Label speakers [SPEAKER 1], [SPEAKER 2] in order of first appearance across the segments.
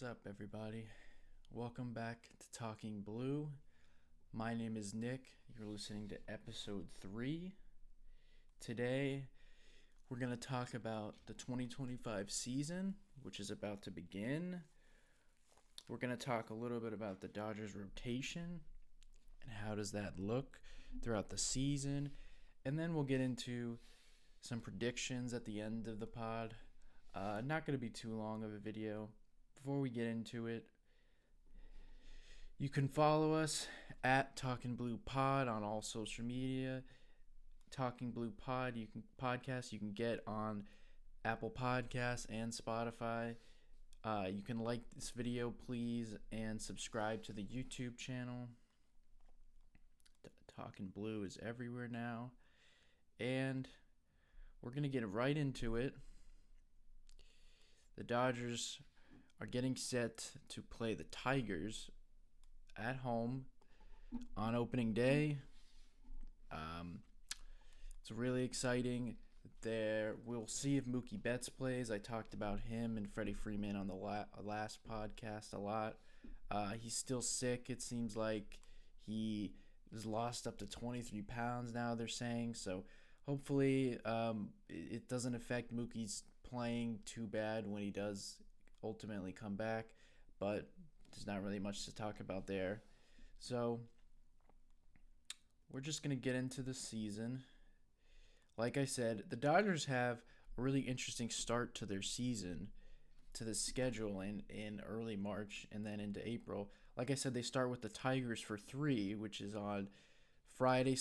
[SPEAKER 1] What's up, everybody? Welcome back to Talking Blue. My name is Nick. You're listening to episode 3. Today, we're going to talk about the 2025 season, which is about to begin. We're going to talk a little bit about the Dodgers rotation and how does that look throughout the season. And then we'll get into some predictions at the end of the pod. Not going to be too long of a video. Before we get into it, you can follow us at Talking Blue Pod on all social media. Talking Blue Pod, you can get on Apple Podcasts and Spotify. You can like this video, please, and subscribe to the YouTube channel. Talking Blue is everywhere now, and we're gonna get right into it. The Dodgers are getting set to play the Tigers at home on opening day. It's really exciting. We'll see if Mookie Betts plays. I talked about him and Freddie Freeman on the last podcast a lot. He's still sick. It seems like he has lost up to 23 pounds now, they're saying. So hopefully it doesn't affect Mookie's playing too bad when he does ultimately come back, but there's not really much to talk about there. So we're just going to get into the season. Like I said, the Dodgers have a really interesting start to their season, to the schedule in early March and then into April. Like I said, they start with the Tigers for 3, which is on Thursday,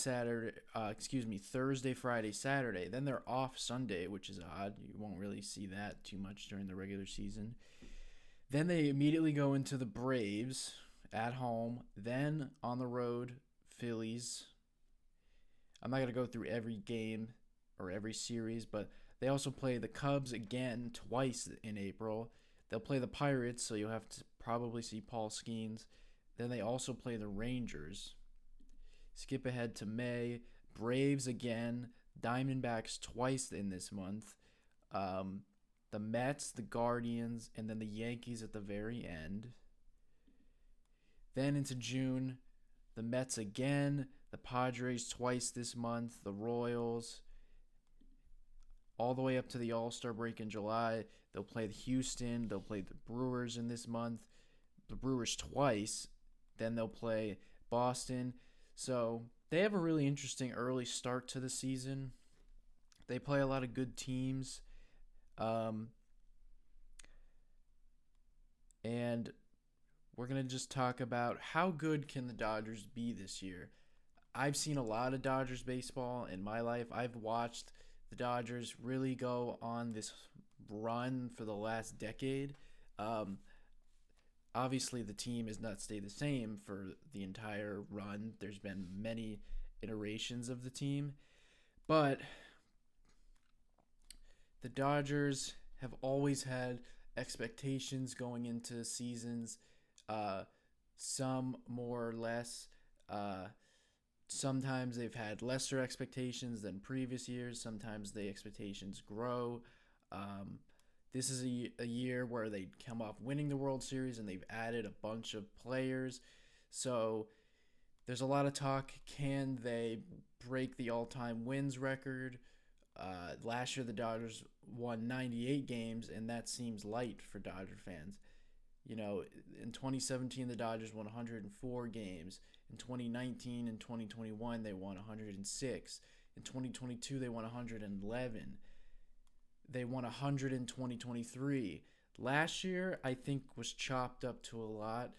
[SPEAKER 1] Friday, Saturday. Then they're off Sunday, which is odd. You won't really see that too much during the regular season. Then they immediately go into the Braves at home. Then on the road, Phillies. I'm not going to go through every game or every series, but they also play the Cubs again twice in April. They'll play the Pirates, so you'll have to probably see Paul Skeens. Then they also play the Rangers. Skip ahead to May. Braves again. Diamondbacks twice in this month. The Mets, the Guardians, and then the Yankees at the very end. Then into June, the Mets again. The Padres twice this month. The Royals. All the way up to the All-Star break in July. They'll play the Houston. They'll play the Brewers in this month. The Brewers twice. Then they'll play Boston. So they have a really interesting early start to the season. They play a lot of good teams. And we're going to just talk about how good can the Dodgers be this year. I've seen a lot of Dodgers baseball in my life. I've watched the Dodgers really go on this run for the last decade. Obviously, the team has not stayed the same for the entire run. There's been many iterations of the team. But the Dodgers have always had expectations going into seasons, some more or less. Sometimes they've had lesser expectations than previous years. Sometimes the expectations grow. This is a year where they come off winning the World Series and they've added a bunch of players. So there's a lot of talk. Can they break the all-time wins record? Last year the Dodgers won 98 games, and that seems light for Dodger fans. You know, in 2017 the Dodgers won 104 games. In 2019 and 2021 they won 106. In 2022 they won 111. They won 100 in 2023. Last year, I think, was chopped up to a lot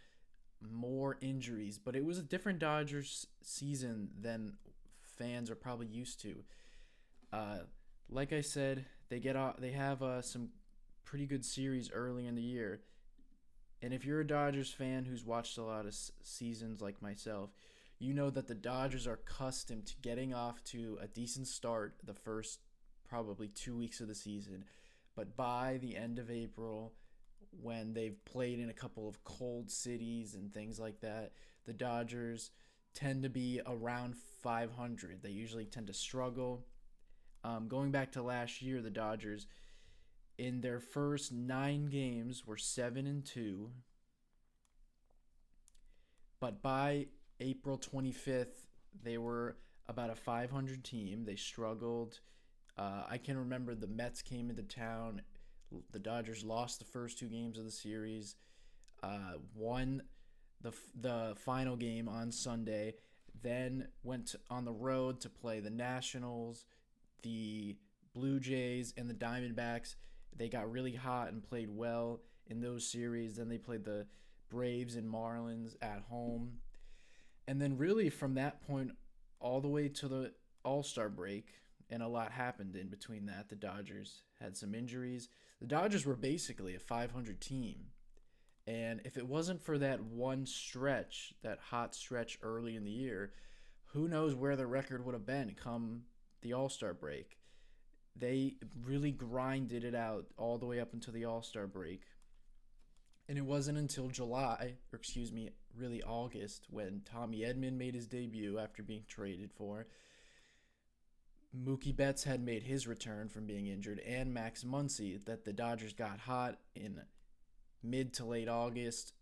[SPEAKER 1] more injuries, but it was a different Dodgers season than fans are probably used to. Like I said, they have some pretty good series early in the year. And if you're a Dodgers fan who's watched a lot of seasons like myself, you know that the Dodgers are accustomed to getting off to a decent start the first probably 2 weeks of the season, but by the end of April, when they've played in a couple of cold cities and things like that, the Dodgers tend to be around 500. They usually tend to struggle. Going back to last year, the Dodgers in their first 9 games were 7-2, but by April 25th, they were about a 500 team. They struggled. I can remember the Mets came into town. The Dodgers lost the first 2 games of the series, won the final game on Sunday, then went on the road to play the Nationals, the Blue Jays, and the Diamondbacks. They got really hot and played well in those series. Then they played the Braves and Marlins at home. And then really from that point all the way to the All-Star break, and a lot happened in between that. The Dodgers had some injuries. The Dodgers were basically a 500 team. And if it wasn't for that one stretch, that hot stretch early in the year, who knows where the record would have been come the All-Star break. They really grinded it out all the way up until the All-Star break. And it wasn't until really August, when Tommy Edman made his debut after being traded for. Mookie Betts had made his return from being injured, and Max Muncy, that the Dodgers got hot in mid to late August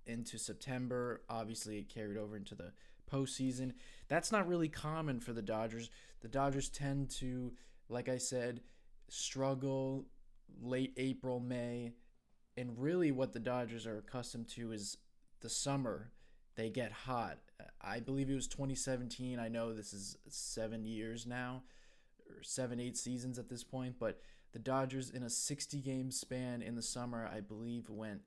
[SPEAKER 1] into September. Obviously, it carried over into the postseason. That's not really common for the Dodgers. The Dodgers tend to, like I said, struggle late April, May. And really what the Dodgers are accustomed to is the summer. They get hot. I believe it was 2017. I know this is 7 years now, or 7-8 seasons at this point, but the Dodgers in a 60-game span in the summer, I believe, went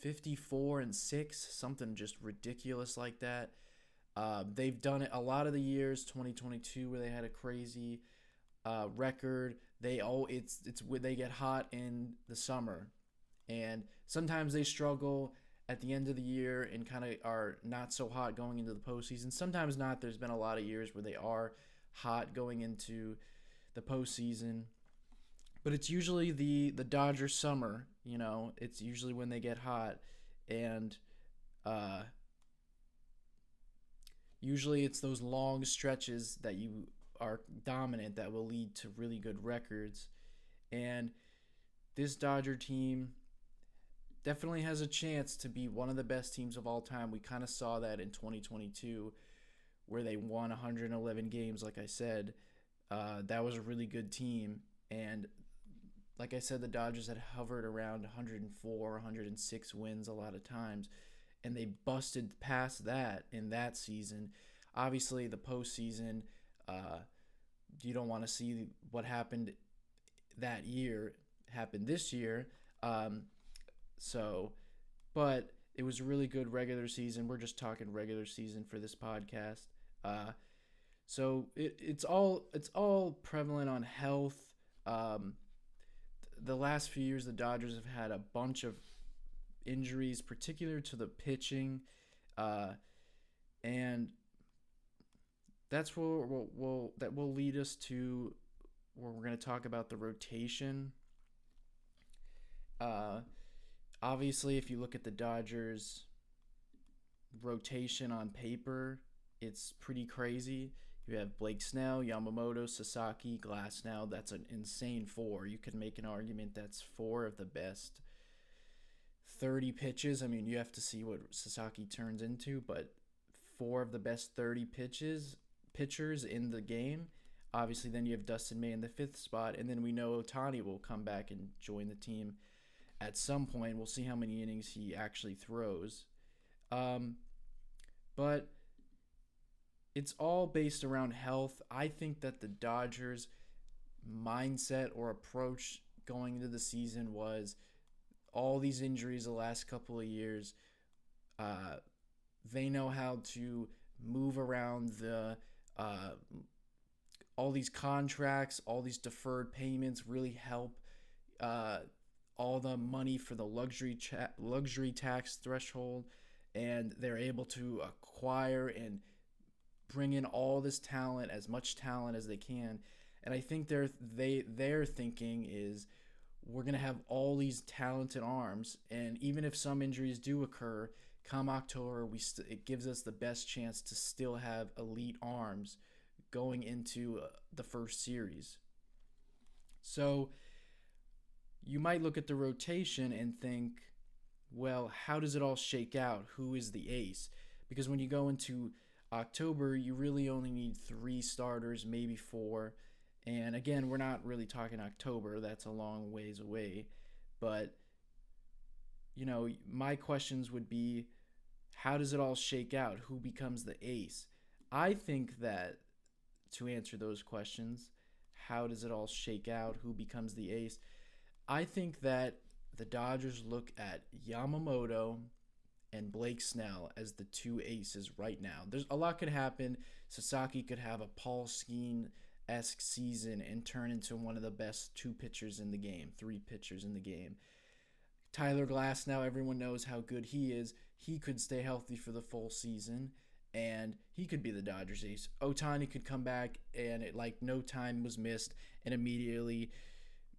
[SPEAKER 1] 54-6, something just ridiculous like that. They've done it a lot of the years. 2022, where they had a crazy record. They get hot in the summer, and sometimes they struggle at the end of the year and kind of are not so hot going into the postseason. Sometimes not. There's been a lot of years where they are hot going into the postseason. But it's usually the Dodgers summer, It's usually when they get hot. And usually it's those long stretches that you are dominant that will lead to really good records. And this Dodger team definitely has a chance to be one of the best teams of all time. We kind of saw that in 2022, where they won 111 games, like I said. That was a really good team. And like I said, the Dodgers had hovered around 104, 106 wins a lot of times, and they busted past that in that season. Obviously, the postseason, you don't want to see what happened that year happen this year. But it was a really good regular season. We're just talking regular season for this podcast. So it's all prevalent on health. The last few years, the Dodgers have had a bunch of injuries, particular to the pitching, and that's where that will lead us to where we're going to talk about the rotation. Obviously, if you look at the Dodgers rotation on paper, it's pretty crazy. You have Blake Snell, Yamamoto, Sasaki, Glasnow. That's an insane 4. You could make an argument that's 4 of the best 30 pitches. I mean, you have to see what Sasaki turns into, but 4 of the best 30 pitchers in the game. Obviously, then you have Dustin May in the 5th spot, and then we know Ohtani will come back and join the team at some point. We'll see how many innings he actually throws. But it's all based around health. I think that the Dodgers' mindset or approach going into the season was all these injuries the last couple of years. They know how to move around all these contracts, all these deferred payments really help. All the money for the luxury tax threshold, and they're able to acquire and bring in all this talent, as much talent as they can. And I think their thinking is, we're going to have all these talented arms, and even if some injuries do occur, come October, it gives us the best chance to still have elite arms going into the first series. So you might look at the rotation and think, well, how does it all shake out? Who is the ace? Because when you go into October, you really only need 3 starters, maybe 4. And again, we're not really talking October, that's a long ways away. But, my questions would be, how does it all shake out? Who becomes the ace? I think that to answer those questions, how does it all shake out? Who becomes the ace? I think that the Dodgers look at Yamamoto and Blake Snell as the 2 aces right now. There's a lot could happen. Sasaki could have a Paul Skeens-esque season and turn into one of the best 2 pitchers in the game, 3 pitchers in the game. Tyler Glasnow, everyone knows how good he is. He could stay healthy for the full season, and he could be the Dodgers ace. Ohtani could come back, and no time was missed, and immediately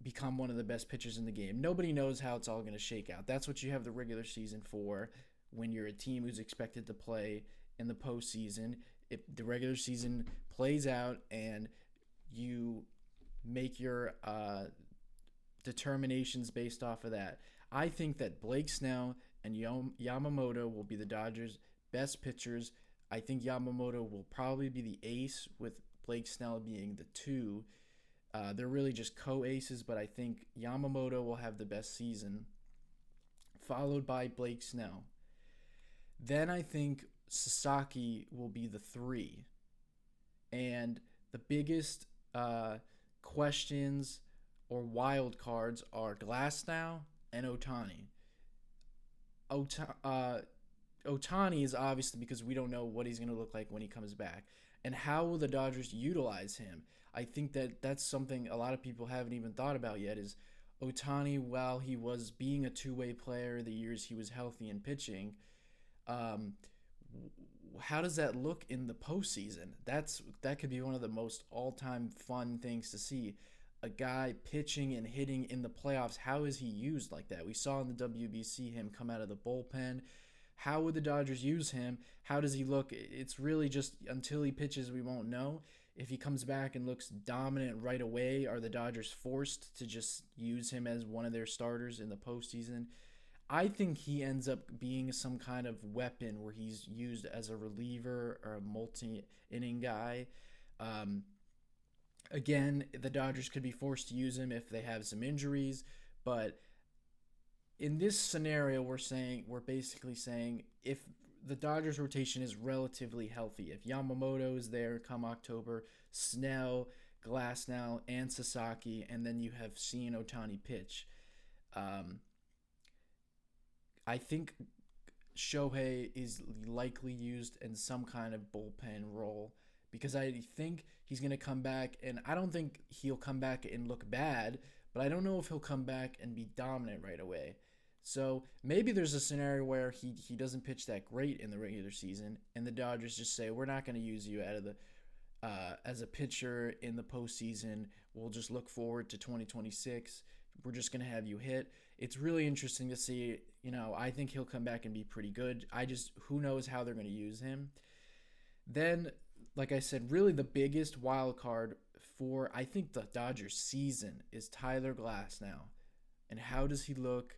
[SPEAKER 1] become one of the best pitchers in the game. Nobody knows how it's all going to shake out. That's what you have the regular season for, when you're a team who's expected to play in the postseason. If the regular season plays out and you make your determinations based off of that. I think that Blake Snell and Yamamoto will be the Dodgers' best pitchers. I think Yamamoto will probably be the ace, with Blake Snell being the 2. They're really just co-aces, but I think Yamamoto will have the best season, followed by Blake Snell. Then I think Sasaki will be the 3. And the biggest questions or wild cards are Glasnow and Ohtani. Ohtani is obviously because we don't know what he's going to look like when he comes back. And how will the Dodgers utilize him? I think that's something a lot of people haven't even thought about yet, is Ohtani, while he was being a 2-way player the years he was healthy and pitching, how does that look in the postseason? That could be one of the most all-time fun things to see. A guy pitching and hitting in the playoffs, how is he used like that? We saw in the WBC him come out of the bullpen. How would the Dodgers use him? How does he look? It's really just until he pitches, we won't know. If he comes back and looks dominant right away, are the Dodgers forced to just use him as one of their starters in the postseason? I think he ends up being some kind of weapon where he's used as a reliever or a multi-inning guy. Again, the Dodgers could be forced to use him if they have some injuries, but in this scenario, we're basically saying if the Dodgers rotation is relatively healthy, if Yamamoto is there come October, Snell, Glasnow, and Sasaki, and then you have seen Ohtani pitch, I think Shohei is likely used in some kind of bullpen role, because I think he's going to come back, and I don't think he'll come back and look bad, but I don't know if he'll come back and be dominant right away. So maybe there's a scenario where he doesn't pitch that great in the regular season, and the Dodgers just say, we're not going to use you out of the as a pitcher in the postseason. We'll just look forward to 2026. We're just going to have you hit. It's really interesting to see. I think he'll come back and be pretty good. Who knows how they're going to use him. Then, like I said, really the biggest wild card for, I think, the Dodgers season is Tyler Glasnow. And how does he look?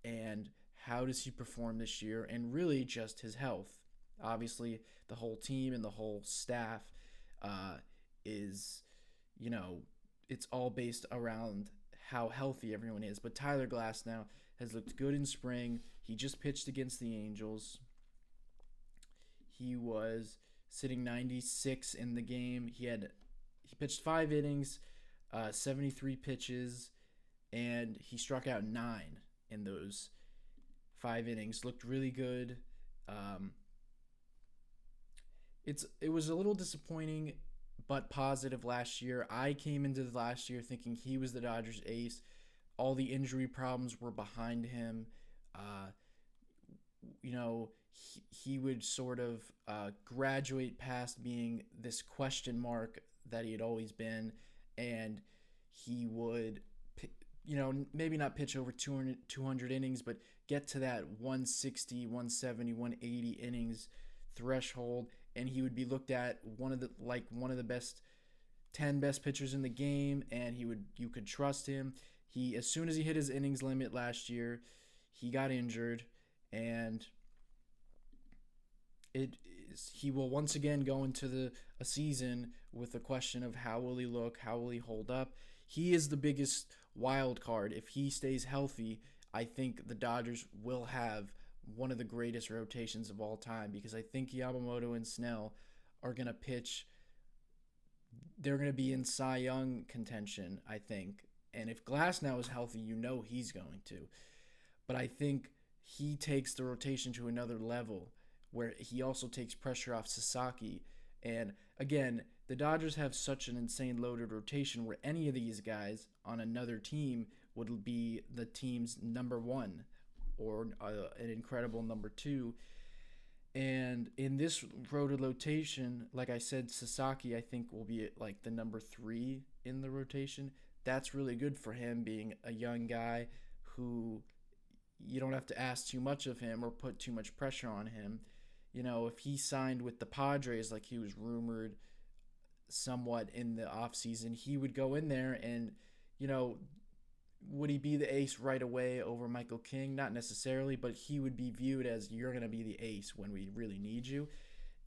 [SPEAKER 1] And how does he perform this year? And really just his health. Obviously, the whole team and the whole staff is, it's all based around how healthy everyone is. But Tyler Glasnow has looked good in spring. He just pitched against the Angels. He was sitting 96 in the game. He pitched 5 innings, 73 pitches, and he struck out 9 in those 5 innings. Looked really good. It was a little disappointing, but positive last year. I came into the last year thinking he was the Dodgers ace. All the injury problems were behind him. He would sort of graduate past being this question mark that he had always been, and he would, maybe not pitch over 200 innings, but get to that 160, 170, 180 innings threshold, and he would be looked at one of the best 10 best pitchers in the game, and you could trust him. As soon as he hit his innings limit last year, he got injured, and he will once again go into a season with the question of how will he look, how will he hold up. He is the biggest wild card. If he stays healthy, I think the Dodgers will have one of the greatest rotations of all time, because I think Yamamoto and Snell are going to pitch. They're going to be in Cy Young contention, I think. And if Glasnow is healthy, he's going to. But I think he takes the rotation to another level, where he also takes pressure off Sasaki. And again, the Dodgers have such an insane loaded rotation where any of these guys on another team would be the team's number one or an incredible number two. And in this rotation, like I said, Sasaki, I think, will be like the number 3 in the rotation. That's really good for him, being a young guy who you don't have to ask too much of him or put too much pressure on him. If he signed with the Padres, like he was rumored somewhat in the offseason, he would go in there and, would he be the ace right away over Michael King? Not necessarily, but he would be viewed as, you're going to be the ace when we really need you.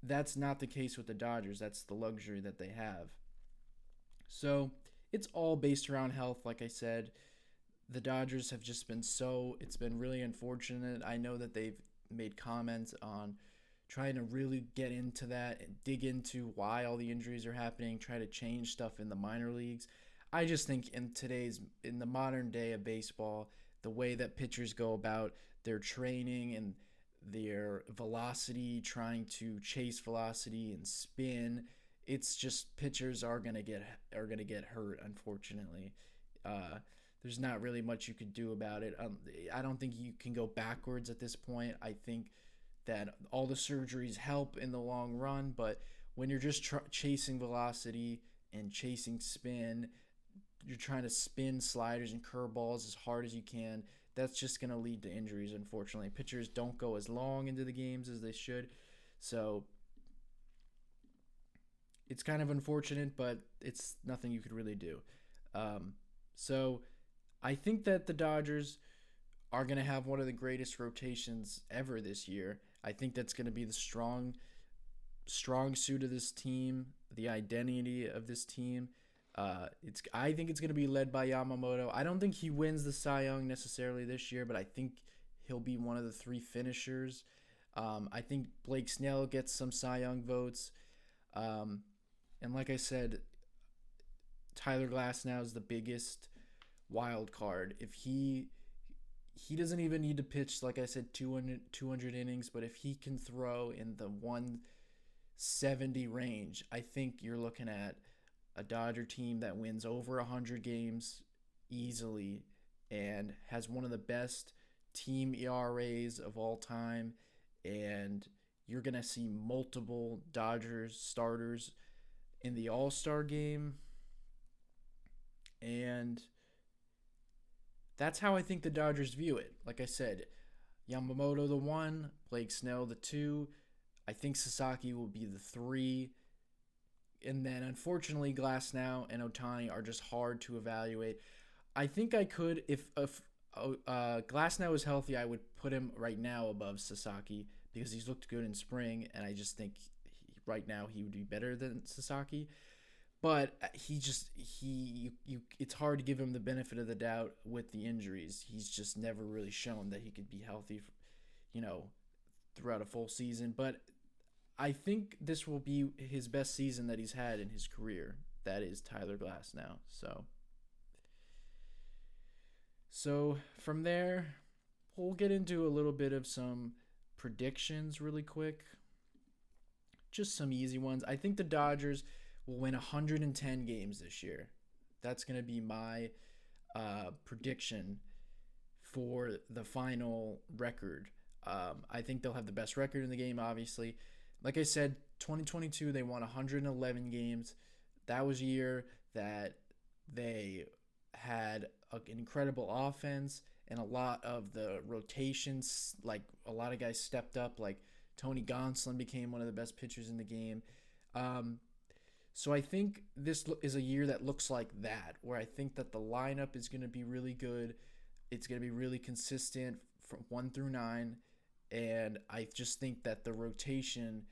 [SPEAKER 1] That's not the case with the Dodgers. That's the luxury that they have. So it's all based around health, like I said. The Dodgers have just been it's been really unfortunate. I know that they've made comments on trying to really get into that and dig into why all the injuries are happening, try to change stuff in the minor leagues. I just think in the modern day of baseball, the way that pitchers go about their training and their velocity, trying to chase velocity and spin, it's just pitchers are gonna get hurt, unfortunately. There's not really much you could do about it. I don't think you can go backwards at this point. I think that all the surgeries help in the long run, but when you're just chasing velocity and chasing spin, you're trying to spin sliders and curveballs as hard as you can, that's just going to lead to injuries, unfortunately. Pitchers don't go as long into the games as they should, so it's kind of unfortunate, but it's nothing you could really do. So I think that the Dodgers are going to have one of the greatest rotations ever this year. I think that's going to be the strong suit of this team, the identity of this team. I think it's going to be led by Yamamoto. I don't think he wins the Cy Young necessarily this year, but I think he'll be one of the 3 finishers. I think Blake Snell gets some Cy Young votes. And like I said, Tyler Glasnow is the biggest wild card. If he doesn't even need to pitch, like I said, 200 innings, but if he can throw in the 170 range, I think you're looking at a Dodger team that wins over 100 games easily and has one of the best team ERAs of all time, and you're going to see multiple Dodgers starters in the All-Star game, and that's how I think the Dodgers view it. Like I said, Yamamoto the 1, Blake Snell the 2. I think Sasaki will be the 3. And then, unfortunately, Glasnow and Ohtani are just hard to evaluate. I think I could, if Glasnow is healthy, I would put him right now above Sasaki because he's looked good in spring, and I just think right now he would be better than Sasaki. But it's hard to give him the benefit of the doubt with the injuries. He's just never really shown that he could be healthy, throughout a full season. But I think this will be his best season that he's had in his career. That is Tyler Glasnow. So from there, we'll get into a little bit of some predictions really quick. Just some easy ones. I think the Dodgers will win 110 games this year. That's going to be my prediction for the final record. I think they'll have the best record in the game, obviously. Like I said, 2022, they won 111 games. That was a year that they had an incredible offense and a lot of the rotations, like a lot of guys stepped up, like Tony Gonsolin became one of the best pitchers in the game. So I think this is a year that looks like that, where I think that the lineup is going to be really good. It's going to be really consistent from 1 through 9. And I just think that the rotation,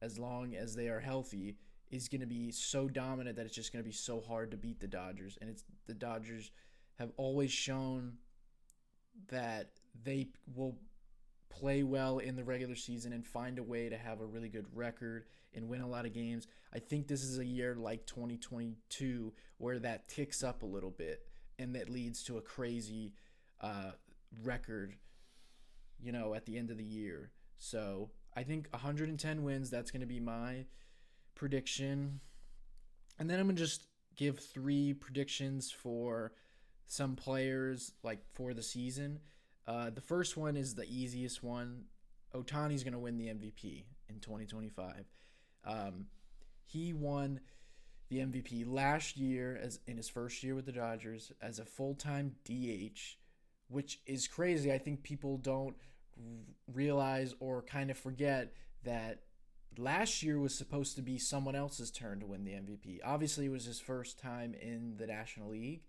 [SPEAKER 1] as long as they are healthy, is going to be so dominant that it's just going to be so hard to beat the Dodgers. And it's the Dodgers have always shown that they will play well in the regular season and find a way to have a really good record and win a lot of games. I think this is a year like 2022 where that ticks up a little bit and that leads to a crazy record, at the end of the year. So I think 110 wins, that's going to be my prediction. And then I'm going to just give 3 predictions for some players like for the season. The first one is the easiest one. Ohtani's going to win the MVP in 2025. He won the MVP last year as in his first year with the Dodgers as a full-time DH, which is crazy. I think people don't realize or kind of forget that last year was supposed to be someone else's turn to win the MVP. Obviously, it was his first time in the National League,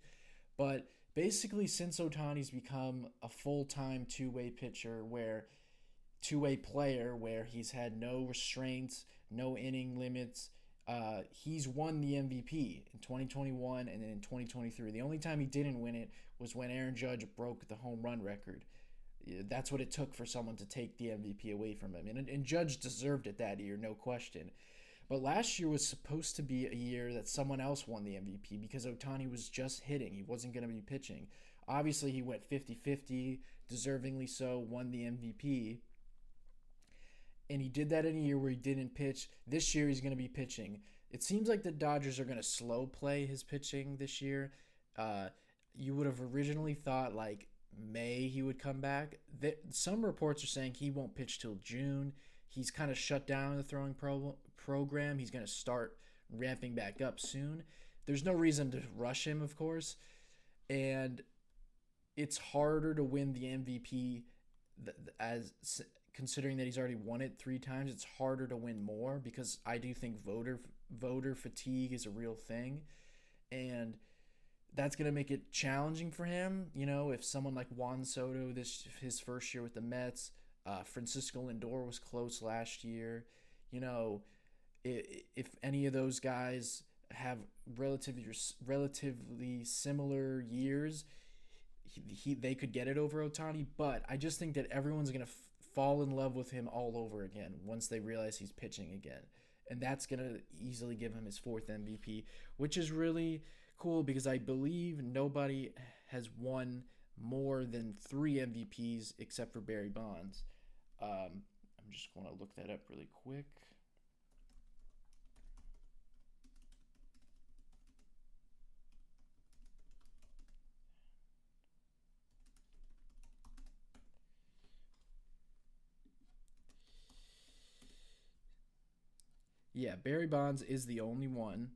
[SPEAKER 1] but basically since Ohtani's become a full-time two-way player where he's had no restraints, no inning limits, he's won the MVP in 2021 and then in 2023. The only time he didn't win it was when Aaron Judge broke the home run record. That's what it took for someone to take the MVP away from him. And Judge deserved it that year, no question. But last year was supposed to be a year that someone else won the MVP because Ohtani was just hitting. He wasn't going to be pitching. Obviously, he went 50-50, deservingly so, won the MVP. And he did that in a year where he didn't pitch. This year, he's going to be pitching. It seems like the Dodgers are going to slow play his pitching this year. You would have originally thought, like, May he would come back. Some reports are saying he won't pitch till June. He's kind of shut down the throwing program. He's going to start ramping back up soon. There's no reason to rush him, of course. And it's harder to win the MVP as considering that he's already won it 3 times. It's harder to win more because I do think voter fatigue is a real thing. And that's going to make it challenging for him. If someone like Juan Soto, his first year with the Mets, Francisco Lindor was close last year. If any of those guys have relatively similar years, they could get it over Ohtani. But I just think that everyone's going to fall in love with him all over again once they realize he's pitching again. And that's going to easily give him his 4th MVP, which is really cool because I believe nobody has won more than 3 MVPs except for Barry Bonds. I'm just going to look that up really quick. Yeah, Barry Bonds is the only one.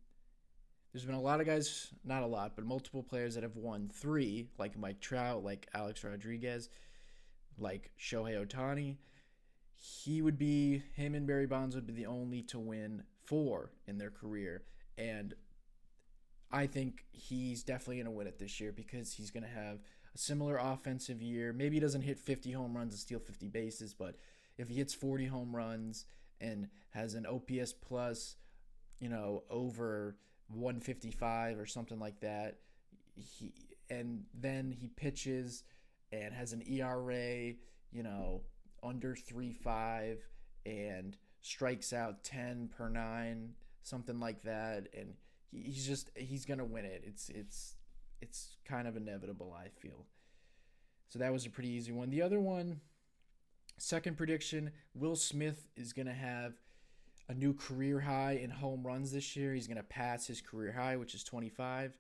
[SPEAKER 1] There's been a lot of guys, not a lot, but multiple players that have won 3, like Mike Trout, like Alex Rodriguez, like Shohei Ohtani. Him and Barry Bonds would be the only to win 4 in their career. And I think he's definitely going to win it this year because he's going to have a similar offensive year. Maybe he doesn't hit 50 home runs and steal 50 bases, but if he hits 40 home runs and has an OPS plus, over 155 or something like that, and then he pitches and has an ERA, under 3.5 and strikes out 10 per 9, something like that, and he's gonna win it. It's kind of inevitable, I feel. So that was a pretty easy one. The other one, second prediction, Will Smith is gonna have a new career high in home runs this year. He's gonna pass his career high, which is 25.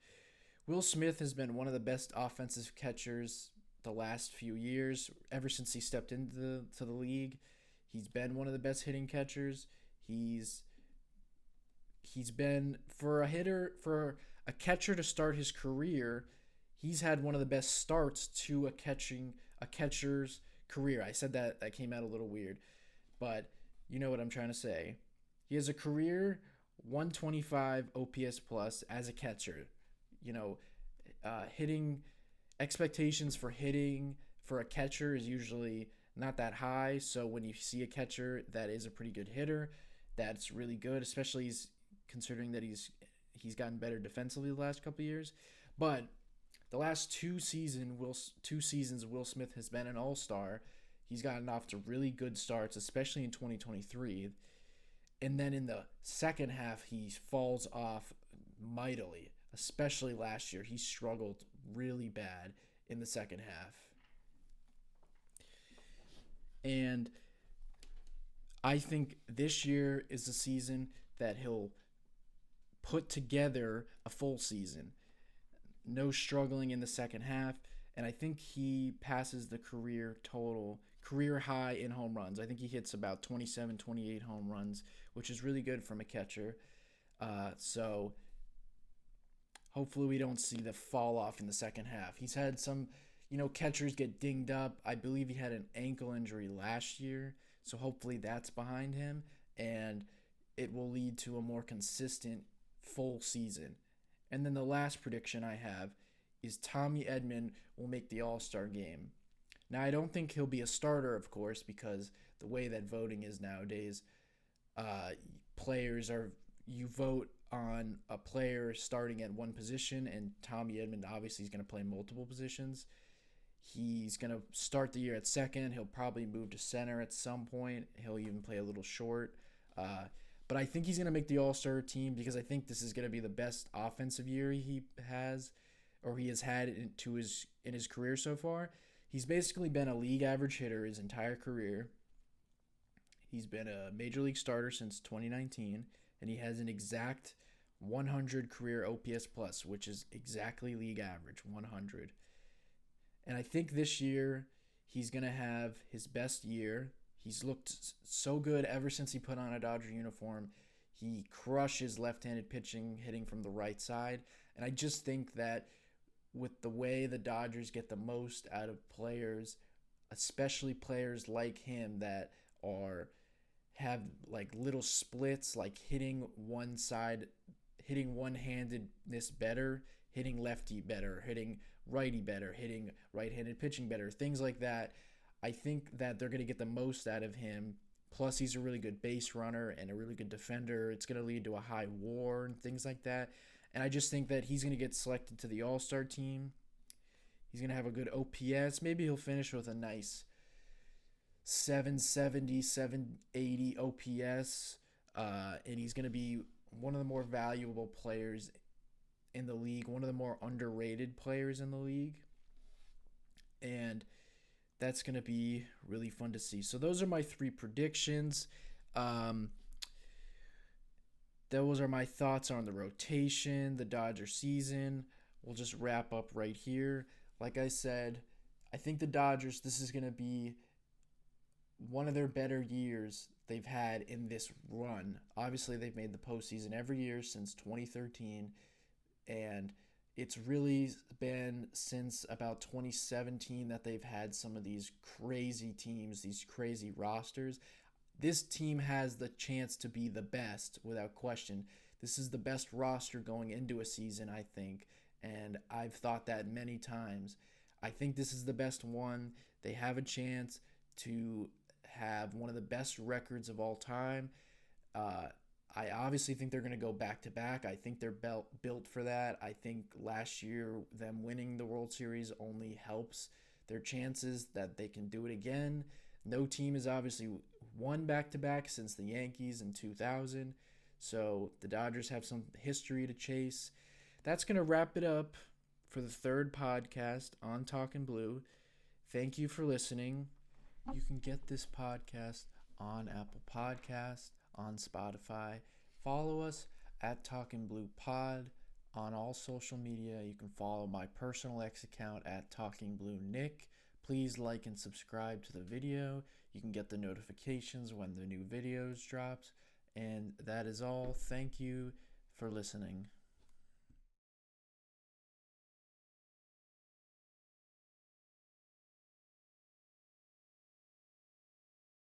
[SPEAKER 1] Will Smith has been one of the best offensive catchers the last few years. Ever since he stepped into the league, he's been one of the best hitting catchers. He's been for a catcher to start his career. He's had one of the best starts to a catcher's career. I said that came out a little weird, but you know what I'm trying to say. He has a career 125 OPS plus as a catcher. You know, hitting expectations for hitting for a catcher is usually not that high. So when you see a catcher that is a pretty good hitter, that's really good, especially considering that he's gotten better defensively the last couple of years. But the last two seasons, Will Smith has been an all-star. He's gotten off to really good starts, especially in 2023. And then in the second half, he falls off mightily, especially last year. He struggled really bad in the second half. And I think this year is the season that he'll put together a full season. No struggling in the second half. And I think he passes the career high in home runs. I think he hits about 27, 28 home runs, which is really good from a catcher. So hopefully we don't see the fall off in the second half. He's had some, catchers get dinged up. I believe he had an ankle injury last year. So hopefully that's behind him, and it will lead to a more consistent full season. And then the last prediction I have is Tommy Edman will make the All-Star game. Now, I don't think he'll be a starter, of course, because the way that voting is nowadays, you vote on a player starting at one position, and Tommy Edman obviously is going to play multiple positions. He's going to start the year at second. He'll probably move to center at some point. He'll even play a little short. But I think he's going to make the All-Star team because I think this is going to be the best offensive year he has had in his career so far. He's basically been a league average hitter his entire career. He's been a major league starter since 2019, and he has an exact 100 career OPS plus, which is exactly league average, 100. And I think this year he's going to have his best year. He's looked so good ever since he put on a Dodger uniform. He crushes left-handed pitching, hitting from the right side. And I just think that with the way the Dodgers get the most out of players, especially players like him that have like little splits, like hitting one-handedness better, hitting lefty better, hitting righty better, hitting right-handed pitching better, things like that. I think that they're going to get the most out of him. Plus, he's a really good base runner and a really good defender. It's going to lead to a high WAR and things like that. And I just think that he's going to get selected to the All-Star team. He's going to have a good OPS. Maybe he'll finish with a nice 770, 780 OPS. And he's going to be one of the more valuable players in the league, one of the more underrated players in the league. And that's going to be really fun to see. So those are my 3 predictions. Those are my thoughts on the rotation, the Dodger season. We'll just wrap up right here. Like I said, I think the Dodgers, this is going to be one of their better years they've had in this run. Obviously, they've made the postseason every year since 2013, and it's really been since about 2017 that they've had some of these crazy teams, these crazy rosters. This team has the chance to be the best, without question. This is the best roster going into a season, I think, and I've thought that many times. I think this is the best one. They have a chance to have one of the best records of all time. I obviously think they're going to go back-to-back. I think they're built for that. I think last year them winning the World Series only helps their chances that they can do it again. No team has obviously won back-to-back since the Yankees in 2000, so the Dodgers have some history to chase. That's going to wrap it up for the 3rd podcast on Talkin' Blue. Thank you for listening. You can get this podcast on Apple Podcasts, on Spotify. Follow us at Talkin' Blue Pod on all social media. You can follow my personal X account at Talking Blue Nick. Please like and subscribe to the video. You can get the notifications when the new videos drops. And that is all. Thank you for listening.